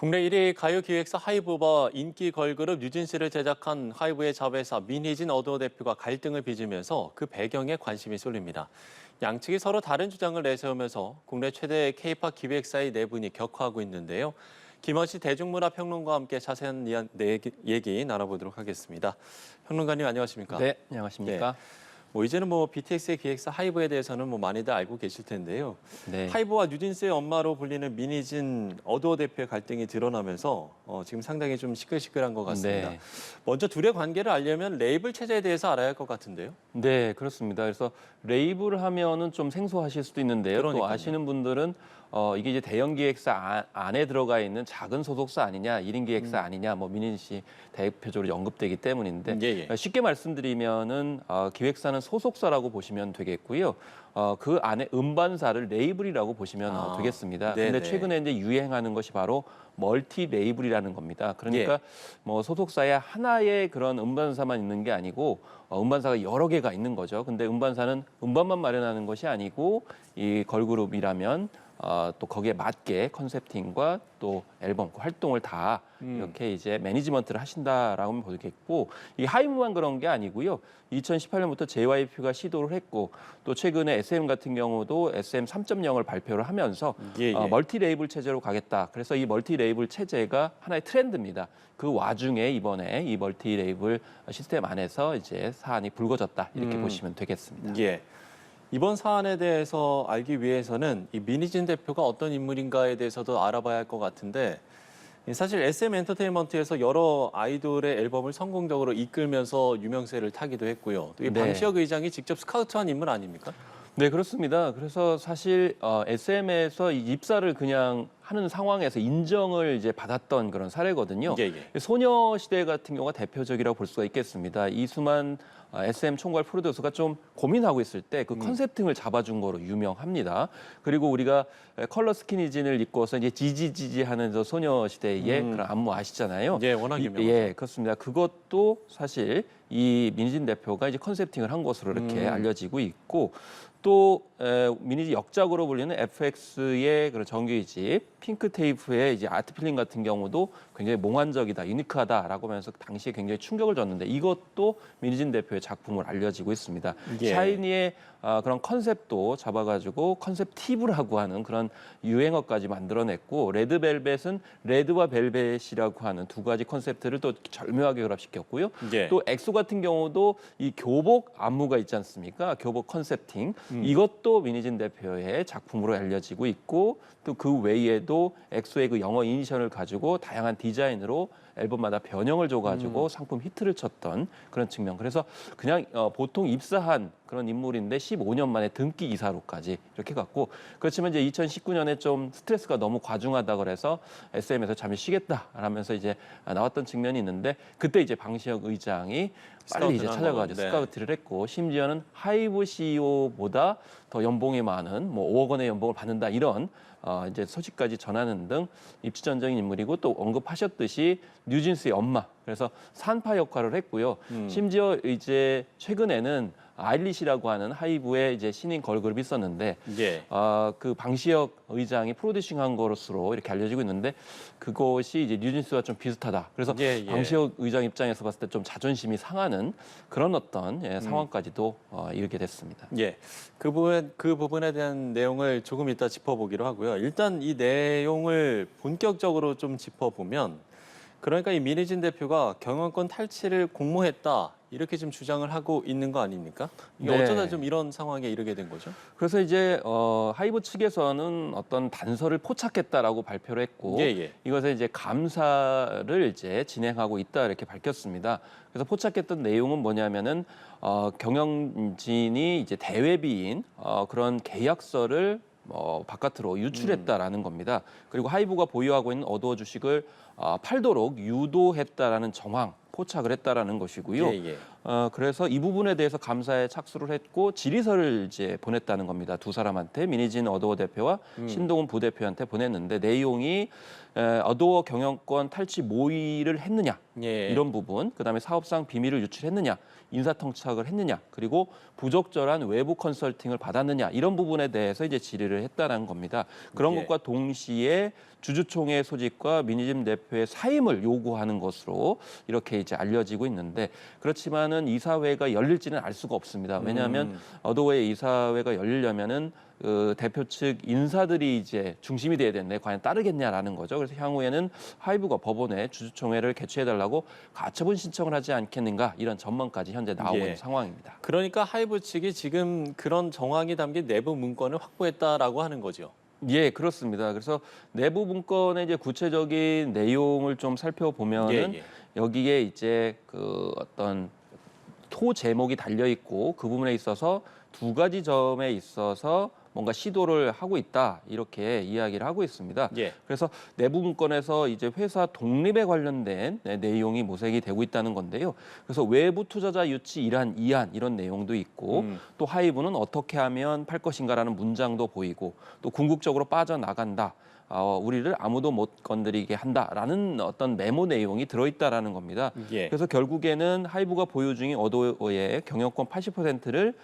국내 1위 가요기획사 하이브와 인기 걸그룹 뉴진스를 제작한 하이브의 자회사 민희진 어도어 대표가 갈등을 빚으면서 그 배경에 관심이 쏠립니다. 양측이 서로 다른 주장을 내세우면서 국내 최대 K-팝 기획사의 내분이 격화하고 있는데요. 김원식 대중문화평론가와 함께 자세한 얘기 나눠보도록 하겠습니다. 평론가님 안녕하십니까? 네, 안녕하십니까? 이제는 BTS의 기획사 하이브에 대해서는 많이들 알고 계실 텐데요. 네. 하이브와 뉴진스의 엄마로 불리는 민희진 어도어 대표의 갈등이 드러나면서 지금 상당히 좀 시끌시끌한 것 같습니다. 네. 먼저 둘의 관계를 알려면 레이블 체제에 대해서 알아야 할 것 같은데요. 네, 그렇습니다. 그래서 레이블 하면은 좀 생소하실 수도 있는데요. 또 그러니까요. 아시는 분들은 이게 이제 대형 기획사 안에 들어가 있는 작은 소속사 아니냐, 1인 기획사 아니냐, 민희 씨 대표적으로 언급되기 때문인데 예. 쉽게 말씀드리면은 기획사는 소속사라고 보시면 되겠고요. 그 안에 음반사를 레이블이라고 보시면 되겠습니다. 네네. 근데 최근에 이제 유행하는 것이 바로 멀티 레이블이라는 겁니다. 그러니까 소속사에 하나의 그런 음반사만 있는 게 아니고 음반사가 여러 개가 있는 거죠. 근데 음반사는 음반만 마련하는 것이 아니고 이 걸그룹이라면 또 거기에 맞게 컨셉팅과 또 앨범 활동을 다 이렇게 이제 매니지먼트를 하신다라고 하면 보겠고, 이 하이브만 그런 게 아니고요. 2018년부터 JYP가 시도를 했고, 또 최근에 SM 같은 경우도 SM 3.0을 발표를 하면서 멀티 레이블 체제로 가겠다. 그래서 이 멀티 레이블 체제가 하나의 트렌드입니다. 그 와중에 이번에 이 멀티 레이블 시스템 안에서 이제 사안이 불거졌다. 이렇게 보시면 되겠습니다. 예. 이번 사안에 대해서 알기 위해서는 이 민희진 대표가 어떤 인물인가에 대해서도 알아봐야 할 것 같은데, 사실 SM 엔터테인먼트에서 여러 아이돌의 앨범을 성공적으로 이끌면서 유명세를 타기도 했고요. 또 이 방시혁 의장이 직접 스카우트한 인물 아닙니까? 네, 그렇습니다. 그래서 사실 SM에서 입사를 그냥 하는 상황에서 인정을 이제 받았던 그런 사례거든요. 소녀시대 같은 경우가 대표적이라고 볼 수가 있겠습니다. 이수만 SM 총괄 프로듀서가 좀 고민하고 있을 때 그 컨셉팅을 잡아준 거로 유명합니다. 그리고 우리가 컬러 스키니진을 입고서 이제 지지지지 하는 소녀시대의 그런 안무 아시잖아요. 예, 워낙 유명하죠. 예, 그렇습니다. 그것도 사실 이 민희진 대표가 이제 컨셉팅을 한 것으로 이렇게 알려지고 있고, 또 민희진 역작으로 불리는 FX의 그런 정규2집 핑크 테이프의 이제 아트 필링 같은 경우도 굉장히 몽환적이다, 유니크하다라고 하면서 당시에 굉장히 충격을 줬는데, 이것도 민희진 대표의 작품으로 알려지고 있습니다. 샤이니의 그런 컨셉도 잡아가지고 컨셉티브라고 하는 그런 유행어까지 만들어냈고, 레드벨벳은 레드와 벨벳이라고 하는 두 가지 컨셉트를 또 절묘하게 결합시켰고요. 또 엑소 같은 경우도 이 교복 안무가 있지 않습니까? 교복 컨셉팅. 이것도 민희진 대표의 작품으로 알려지고 있고, 또 그 외에도 엑소의 그 영어 이니셜을 가지고 다양한 디자인으로 앨범마다 변형을 줘가지고 상품 히트를 쳤던 그런 측면. 그래서 그냥 보통 입사한 그런 인물인데 15년 만에 등기 이사로까지 이렇게 갔고, 그렇지만 이제 2019년에 좀 스트레스가 너무 과중하다 그래서 SM에서 잠시 쉬겠다 라면서 이제 나왔던 측면이 있는데, 그때 이제 방시혁 의장이 빨리 이제 찾아가지고 스카우트를 했고, 심지어는 하이브 CEO보다 더 연봉이 많은 5억 원의 연봉을 받는다, 이런 이제 소식까지 전하는 등 입지전적인 인물이고, 또 언급하셨듯이 뉴진스의 엄마, 그래서 산파 역할을 했고요. 심지어 이제 최근에는 아일리시라고 하는 하이브의 이제 신인 걸그룹이 있었는데, 그 방시혁 의장이 프로듀싱한 것으로 이렇게 알려지고 있는데, 그것이 이제 뉴진스와 좀 비슷하다. 그래서 방시혁 의장 입장에서 봤을 때 좀 자존심이 상하는 그런 어떤 상황까지도 이르게 됐습니다. 그 부분에 대한 내용을 조금 이따 짚어보기로 하고요. 일단 이 내용을 본격적으로 좀 짚어보면, 그러니까 이 민희진 대표가 경영권 탈취를 공모했다, 이렇게 좀 주장을 하고 있는 거 아닙니까? 이게 어쩌다 좀 이런 상황에 이르게 된 거죠? 그래서 이제 하이브 측에서는 어떤 단서를 포착했다라고 발표를 했고, 이것에 이제 감사를 이제 진행하고 있다, 이렇게 밝혔습니다. 그래서 포착했던 내용은 뭐냐면은 경영진이 이제 대외비인 그런 계약서를 바깥으로 유출했다라는 겁니다. 그리고 하이브가 보유하고 있는 어도어 주식을 팔도록 유도했다라는 정황, 포착을 했다라는 것이고요. 그래서 이 부분에 대해서 감사에 착수를 했고, 질의서를 이제 보냈다는 겁니다. 두 사람한테, 민희진 어도어 대표와 신동훈 부대표한테 보냈는데, 내용이 어도어 경영권 탈취 모의를 했느냐 예. 이런 부분, 그다음에 사업상 비밀을 유출했느냐, 인사청탁을 했느냐, 그리고 부적절한 외부 컨설팅을 받았느냐 이런 부분에 대해서 이제 질의를 했다는 겁니다. 그런 예. 것과 동시에 주주총회 소집과 민희진 대표의 사임을 요구하는 것으로 이렇게 이제 알려지고 있는데, 그렇지만은 이사회가 열릴지는 알 수가 없습니다. 왜냐하면 어도어의 이사회가 열리려면은 그 대표 측 인사들이 이제 중심이 돼야 되는데 과연 따르겠냐라는 거죠. 그래서 향후에는 하이브가 법원에 주주총회를 개최해달라고 가처분 신청을 하지 않겠는가, 이런 전망까지 현재 나오고 예. 있는 상황입니다. 그러니까 하이브 측이 지금 그런 정황이 담긴 내부 문건을 확보했다라고 하는 거죠. 예, 그렇습니다. 그래서 내부 문건의 이제 구체적인 내용을 좀 살펴보면은 예. 여기에 이제 그 어떤 토 제목이 달려 있고, 그 부분에 있어서 두 가지 점에 있어서 뭔가 시도를 하고 있다, 이렇게 이야기를 하고 있습니다. 예. 그래서 내부 문건에서 이제 회사 독립에 관련된 내용이 모색이 되고 있다는 건데요. 그래서 외부 투자자 유치 일환, 이안 이런 내용도 있고, 또 하이브는 어떻게 하면 팔 것인가라는 문장도 보이고, 또 궁극적으로 빠져나간다. 우리를 아무도 못 건드리게 한다라는 어떤 메모 내용이 들어있다라는 겁니다. 예. 그래서 결국에는 하이브가 보유 중인 어도어의 경영권 80%를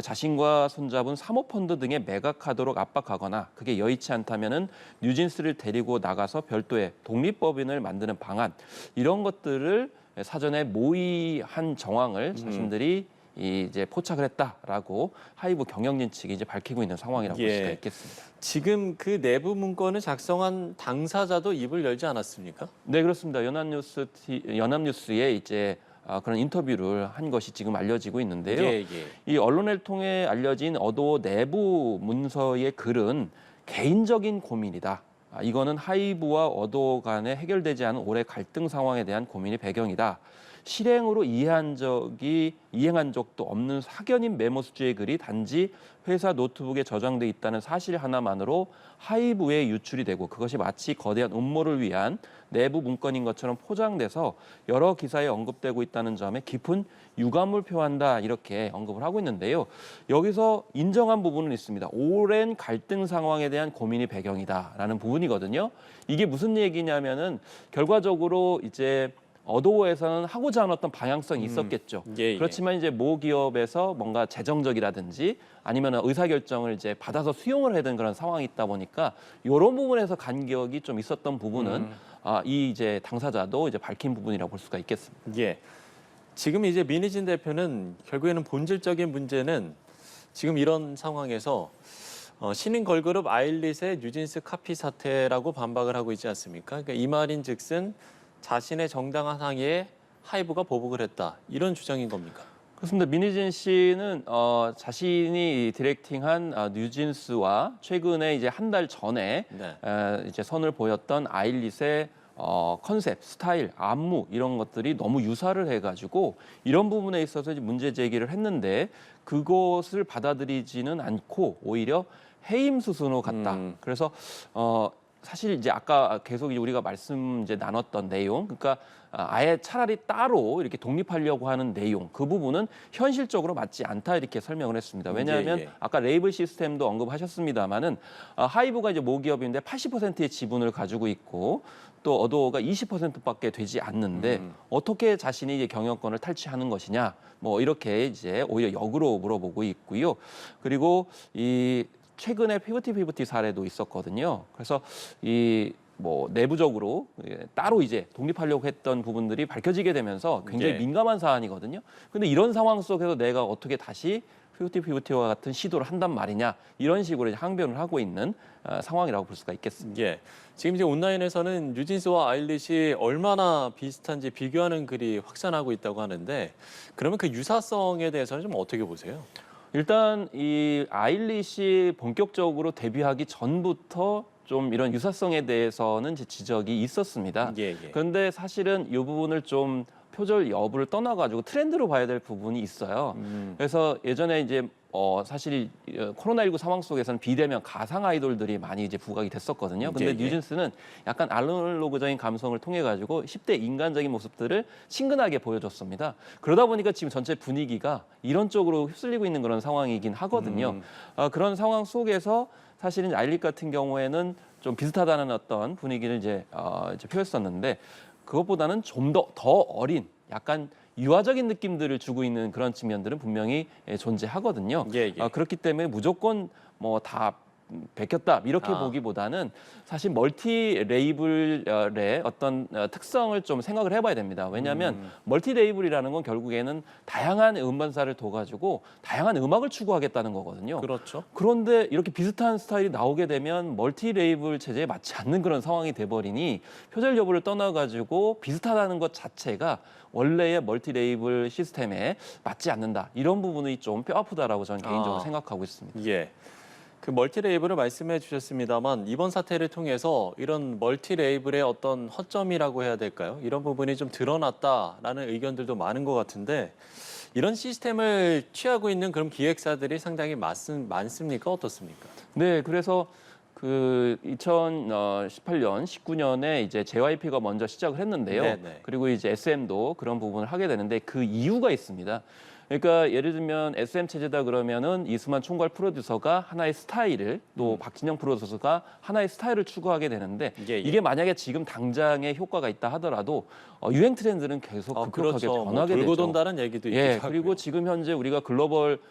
자신과 손잡은 사모펀드 등에 매각하도록 압박하거나, 그게 여의치 않다면은 뉴진스를 데리고 나가서 별도의 독립법인을 만드는 방안, 이런 것들을 사전에 모의한 정황을 자신들이 이제 포착을 했다라고 하이브 경영진 측이 이제 밝히고 있는 상황이라고 볼 수가 있겠습니다. 지금 그 내부 문건을 작성한 당사자도 입을 열지 않았습니까? 네, 그렇습니다. 연합뉴스에 이제 그런 인터뷰를 한 것이 지금 알려지고 있는데요. 예. 이 언론을 통해 알려진 어도어 내부 문서의 글은 개인적인 고민이다. 이거는 하이브와 어도어 간에 해결되지 않은 오래 갈등 상황에 대한 고민이 배경이다. 실행으로 이해한 적도 없는 사견인 메모 수준의 글이 단지 회사 노트북에 저장돼 있다는 사실 하나만으로 하이브에 유출이 되고, 그것이 마치 거대한 음모를 위한 내부 문건인 것처럼 포장돼서 여러 기사에 언급되고 있다는 점에 깊은 유감을 표한다, 이렇게 언급을 하고 있는데요. 여기서 인정한 부분은 있습니다. 오랜 갈등 상황에 대한 고민이 배경이다라는 부분이거든요. 이게 무슨 얘기냐면은 결과적으로 이제 어도어에서는 하고자 하는 어떤 방향성이 있었겠죠. 예. 그렇지만 이제 모 기업에서 뭔가 재정적이라든지 아니면 의사결정을 이제 받아서 수용을 해야 되는 그런 상황이 있다 보니까 이런 부분에서 간격이 좀 있었던 부분은 이 이제 당사자도 이제 밝힌 부분이라고 볼 수가 있겠습니다. 예. 지금 이제 민희진 대표는 결국에는 본질적인 문제는 지금 이런 상황에서 신인 걸그룹 아일릿의 뉴진스 카피 사태라고 반박을 하고 있지 않습니까? 그러니까 이 말인즉슨 자신의 정당한 항의에 하이브가 보복을 했다, 이런 주장인 겁니까? 그렇습니다. 민희진 씨는 자신이 디렉팅한 뉴진스와 최근에 이제 한 달 전에 이제 선을 보였던 아일릿의 컨셉, 스타일, 안무 이런 것들이 너무 유사를 해가지고 이런 부분에 있어서 이제 문제 제기를 했는데, 그것을 받아들이지는 않고 오히려 해임 수순으로 갔다. 그래서 사실 이제 아까 계속 우리가 말씀 이제 나눴던 내용, 그러니까 아예 차라리 따로 이렇게 독립하려고 하는 내용, 그 부분은 현실적으로 맞지 않다, 이렇게 설명을 했습니다. 왜냐하면 아까 레이블 시스템도 언급하셨습니다만은 하이브가 이제 모기업인데 80%의 지분을 가지고 있고 또 어도어가 20%밖에 되지 않는데 어떻게 자신이 이제 경영권을 탈취하는 것이냐, 뭐 이렇게 이제 오히려 역으로 물어보고 있고요. 그리고 이 최근에 피브티 사례도 있었거든요. 그래서 이 뭐 내부적으로 따로 이제 독립하려고 했던 부분들이 밝혀지게 되면서 굉장히 민감한 사안이거든요. 근데 이런 상황 속에서 내가 어떻게 다시 피브티와 같은 시도를 한단 말이냐, 이런 식으로 이제 항변을 하고 있는 상황이라고 볼 수가 있겠습니다. 예. 지금 이제 온라인에서는 뉴진스와 아일릿이 얼마나 비슷한지 비교하는 글이 확산하고 있다고 하는데, 그러면 그 유사성에 대해서는 좀 어떻게 보세요? 일단 이 아일릿이 본격적으로 데뷔하기 전부터 좀 이런 유사성에 대해서는 지적이 있었습니다. 그런데 사실은 이 부분을 좀 표절 여부를 떠나가지고 트렌드로 봐야 될 부분이 있어요. 그래서 예전에 이제 사실 코로나19 상황 속에서는 비대면 가상 아이돌들이 많이 이제 부각이 됐었거든요. 근데 뉴진스는 약간 아날로그적인 감성을 통해 가지고 10대 인간적인 모습들을 친근하게 보여줬습니다. 그러다 보니까 지금 전체 분위기가 이런 쪽으로 휩쓸리고 있는 그런 상황이긴 하거든요. 그런 상황 속에서 사실은 아일릿 같은 경우에는 좀 비슷하다는 어떤 분위기를 이제 표했었는데 그것보다는 좀 더 어린 약간 유아적인 느낌들을 주고 있는 그런 측면들은 분명히 존재하거든요. 예, 예. 그렇기 때문에 무조건 뭐 다 베꼈다 이렇게 아. 보기보다는 사실 멀티 레이블의 어떤 특성을 좀 생각을 해봐야 됩니다. 왜냐하면 멀티 레이블이라는 건 결국에는 다양한 음반사를 둬가지고 다양한 음악을 추구하겠다는 거거든요. 그렇죠. 그런데 이렇게 비슷한 스타일이 나오게 되면 멀티 레이블 체제에 맞지 않는 그런 상황이 돼버리니 표절 여부를 떠나가지고 비슷하다는 것 자체가 원래의 멀티 레이블 시스템에 맞지 않는다. 이런 부분이 좀 뼈아프다라고 저는 개인적으로 아. 생각하고 있습니다. 예. 그 멀티 레이블을 말씀해 주셨습니다만 이번 사태를 통해서 이런 멀티 레이블의 어떤 허점이라고 해야 될까요? 이런 부분이 좀 드러났다라는 의견들도 많은 것 같은데 이런 시스템을 취하고 있는 그런 기획사들이 상당히 많습니까? 어떻습니까? 네, 그래서 그 2018년, 19년에 이제 JYP가 먼저 시작을 했는데요. 네네. 그리고 이제 SM도 그런 부분을 하게 되는데 그 이유가 있습니다. 그러니까 예를 들면 SM 체제다 그러면은 이수만 총괄 프로듀서가 하나의 스타일을 또 박진영 프로듀서가 하나의 스타일을 추구하게 되는데 예, 예. 이게 만약에 지금 당장의 효과가 있다 하더라도 유행 트렌드는 계속 급격하게 그렇죠. 변하게 돌고 되죠. 돈다는 얘기도 있기도 예, 하고요. 그리고 지금 현재 우리가 글로벌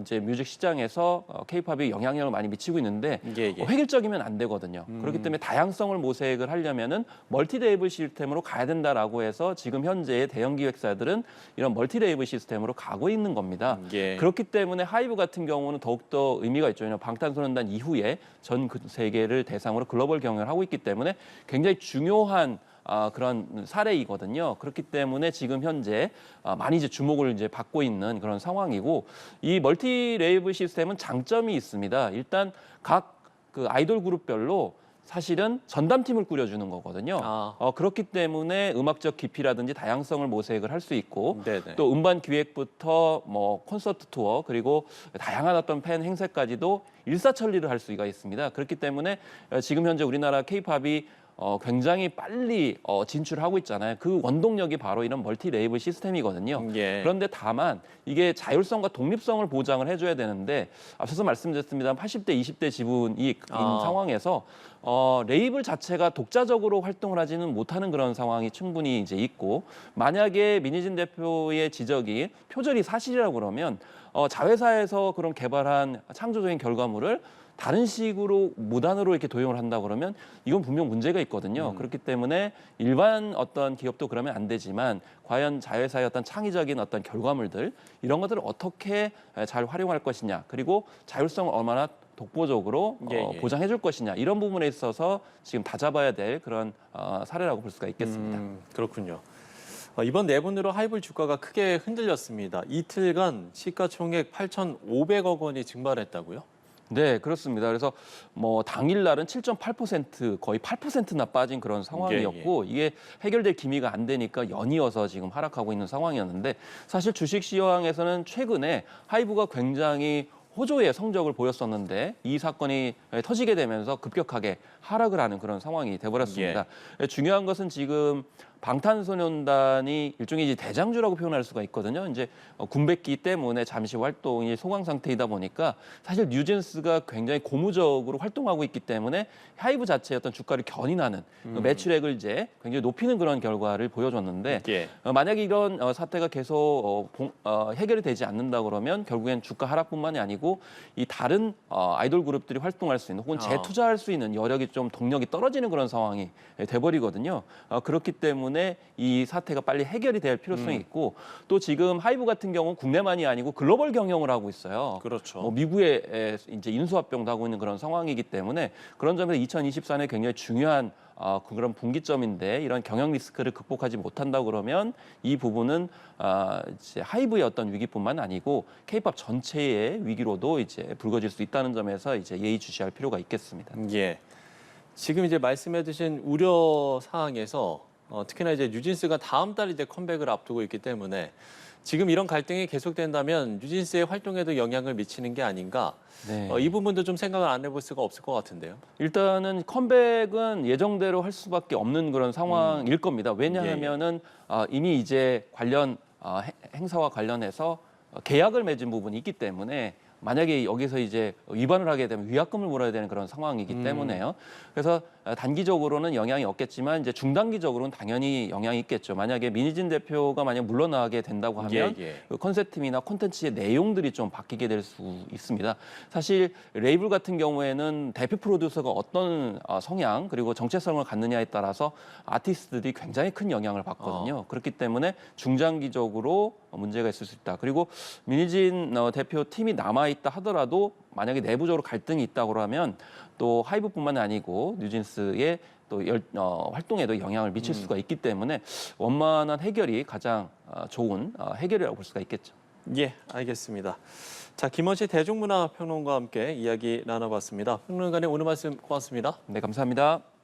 이제 뮤직 시장에서 K-팝이 영향력을 많이 미치고 있는데 예, 예. 획일적이면 안 되거든요. 그렇기 때문에 다양성을 모색을 하려면은 멀티 레이블 시스템으로 가야 된다라고 해서 지금 현재의 대형 기획사들은 이런 멀티 레이블 시스템으로 가고 있는 겁니다. 예. 그렇기 때문에 하이브 같은 경우는 더욱더 의미가 있죠. 왜냐하면 방탄소년단 이후에 전 세계를 대상으로 글로벌 경영을 하고 있기 때문에 굉장히 중요한 그런 사례이거든요. 그렇기 때문에 지금 현재 많이 이제 주목을 이제 받고 있는 그런 상황이고 이 멀티 레이블 시스템은 장점이 있습니다. 일단 각 그 아이돌 그룹별로 사실은 전담팀을 꾸려주는 거거든요. 그렇기 때문에 음악적 깊이라든지 다양성을 모색을 할 수 있고 네네. 또 음반 기획부터 뭐 콘서트 투어 그리고 다양한 어떤 팬 행사까지도 일사천리를 할 수가 있습니다. 그렇기 때문에 지금 현재 우리나라 K-팝이 굉장히 빨리 진출하고 있잖아요. 그 원동력이 바로 이런 멀티 레이블 시스템이거든요. 예. 그런데 다만 이게 자율성과 독립성을 보장을 해줘야 되는데 앞서서 말씀드렸습니다. 80대, 20대 지분이 상황에서 레이블 자체가 독자적으로 활동을 하지는 못하는 그런 상황이 충분히 이제 있고 만약에 민희진 대표의 지적이 표절이 사실이라고 그러면 자회사에서 그런 개발한 창조적인 결과물을 다른 식으로 무단으로 이렇게 도용을 한다 그러면 이건 분명 문제가 있거든요. 그렇기 때문에 일반 어떤 기업도 그러면 안 되지만 과연 자회사의 어떤 창의적인 어떤 결과물들 이런 것들을 어떻게 잘 활용할 것이냐 그리고 자율성을 얼마나 독보적으로 보장해 줄 것이냐 이런 부분에 있어서 지금 다잡아야 될 그런 사례라고 볼 수가 있겠습니다. 그렇군요. 이번 내분으로 하이볼 주가가 크게 흔들렸습니다. 이틀간 시가총액 8,500억 원이 증발했다고요? 네, 그렇습니다. 그래서 뭐 당일날은 7.8% 거의 8%나 빠진 그런 상황이었고 이게 해결될 기미가 안 되니까 연이어서 지금 하락하고 있는 상황이었는데 사실 주식 시황에서는 최근에 하이브가 굉장히 호조의 성적을 보였었는데 이 사건이 터지게 되면서 급격하게 하락을 하는 그런 상황이 돼버렸습니다. 중요한 것은 지금 방탄소년단이 일종의 이제 대장주라고 표현할 수가 있거든요. 이제 군백기 때문에 잠시 활동이 소강 상태이다 보니까 사실 뉴진스가 굉장히 고무적으로 활동하고 있기 때문에 하이브 자체의 어떤 주가를 견인하는 그 매출액을 이제 굉장히 높이는 그런 결과를 보여줬는데 만약에 이런 사태가 계속 해결이 되지 않는다 그러면 결국엔 주가 하락뿐만이 아니고 이 다른 아이돌 그룹들이 활동할 수 있는 혹은 재투자할 수 있는 여력이 좀 동력이 떨어지는 그런 상황이 돼버리거든요. 그렇기 때문에 이 사태가 빨리 해결이 될 필요성이 있고 또 지금 하이브 같은 경우는 국내만이 아니고 글로벌 경영을 하고 있어요. 그렇죠. 뭐 미국에 이제 인수합병도 하고 있는 그런 상황이기 때문에 그런 점에서 2024년에 굉장히 중요한 그런 분기점인데 이런 경영 리스크를 극복하지 못한다 그러면 이 부분은 이제 하이브의 어떤 위기뿐만 아니고 K-팝 전체의 위기로도 이제 불거질 수 있다는 점에서 이제 예의주시할 필요가 있겠습니다. 예. 지금 이제 말씀해주신 우려 사항에서 특히나 이제 뉴진스가 다음 달 이제 컴백을 앞두고 있기 때문에 지금 이런 갈등이 계속된다면 뉴진스의 활동에도 영향을 미치는 게 아닌가. 네. 이 부분도 좀 생각을 안 해볼 수가 없을 것 같은데요. 일단은 컴백은 예정대로 할 수밖에 없는 그런 상황일 겁니다. 왜냐하면은 이미 이제 관련 행사와 관련해서 계약을 맺은 부분이 있기 때문에 만약에 여기서 이제 위반을 하게 되면 위약금을 물어야 되는 그런 상황이기 때문에요. 그래서 단기적으로는 영향이 없겠지만 이제 중단기적으로는 당연히 영향이 있겠죠. 만약에 민희진 대표가 만약 물러나게 된다고 하면 그 컨셉팀이나 콘텐츠의 내용들이 좀 바뀌게 될 수 있습니다. 사실 레이블 같은 경우에는 대표 프로듀서가 어떤 성향 그리고 정체성을 갖느냐에 따라서 아티스트들이 굉장히 큰 영향을 받거든요. 그렇기 때문에 중장기적으로 문제가 있을 수 있다. 그리고 민희진 대표 팀이 남아있다 하더라도 만약에 내부적으로 갈등이 있다고 하면 또 하이브뿐만 아니고 뉴진스의 또 활동에도 영향을 미칠 수가 있기 때문에 원만한 해결이 가장 좋은 해결이라고 볼 수가 있겠죠. 예, 알겠습니다. 자, 김원식 대중문화평론가와 함께 이야기 나눠봤습니다. 평론가님 오늘 말씀 고맙습니다. 네, 감사합니다.